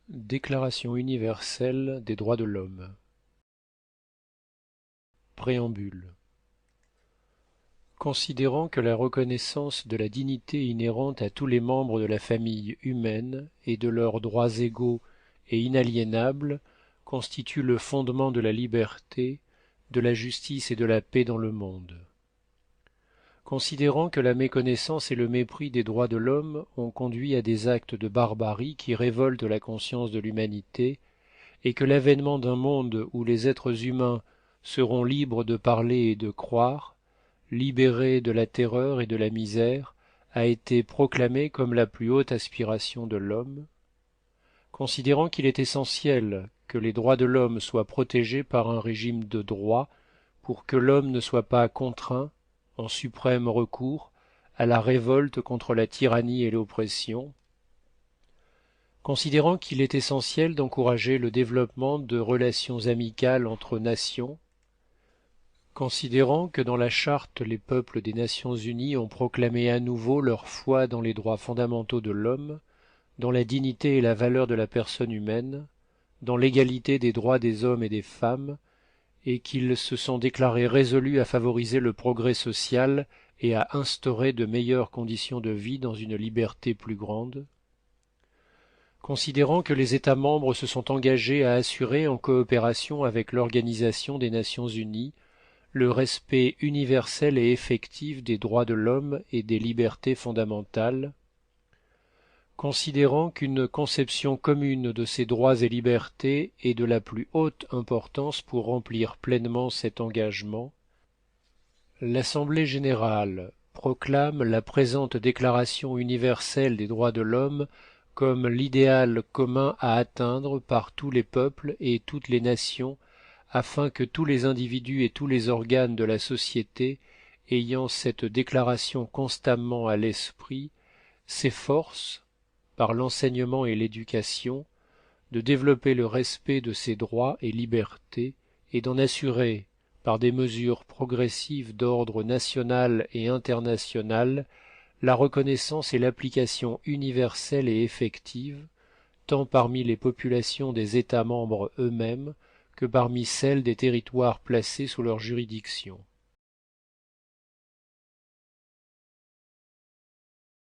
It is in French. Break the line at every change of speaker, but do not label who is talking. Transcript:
Déclaration universelle des droits de l'homme. Préambule. Considérant que la reconnaissance de la dignité inhérente à tous les membres de la famille humaine et de leurs droits égaux et inaliénables constitue le fondement de la liberté, de la justice et de la paix dans le monde. Considérant que la méconnaissance et le mépris des droits de l'homme ont conduit à des actes de barbarie qui révoltent la conscience de l'humanité, et que l'avènement d'un monde où les êtres humains seront libres de parler et de croire, libérés de la terreur et de la misère, a été proclamé comme la plus haute aspiration de l'homme, considérant qu'il est essentiel que les droits de l'homme soient protégés par un régime de droit pour que l'homme ne soit pas contraint, en suprême recours, à la révolte contre la tyrannie et l'oppression, considérant qu'il est essentiel d'encourager le développement de relations amicales entre nations, considérant que dans la charte les peuples des Nations unies ont proclamé à nouveau leur foi dans les droits fondamentaux de l'homme, dans la dignité et la valeur de la personne humaine, dans l'égalité des droits des hommes et des femmes, et qu'ils se sont déclarés résolus à favoriser le progrès social et à instaurer de meilleures conditions de vie dans une liberté plus grande, considérant que les États membres se sont engagés à assurer, en coopération avec l'Organisation des Nations unies, le respect universel et effectif des droits de l'homme et des libertés fondamentales, considérant qu'une conception commune de ces droits et libertés est de la plus haute importance pour remplir pleinement cet engagement, l'Assemblée générale proclame la présente Déclaration universelle des droits de l'homme comme l'idéal commun à atteindre par tous les peuples et toutes les nations, afin que tous les individus et tous les organes de la société, ayant cette déclaration constamment à l'esprit, s'efforcent, par l'enseignement et l'éducation, de développer le respect de ces droits et libertés et d'en assurer, par des mesures progressives d'ordre national et international, la reconnaissance et l'application universelle et effective, tant parmi les populations des États membres eux-mêmes que parmi celles des territoires placés sous leur juridiction.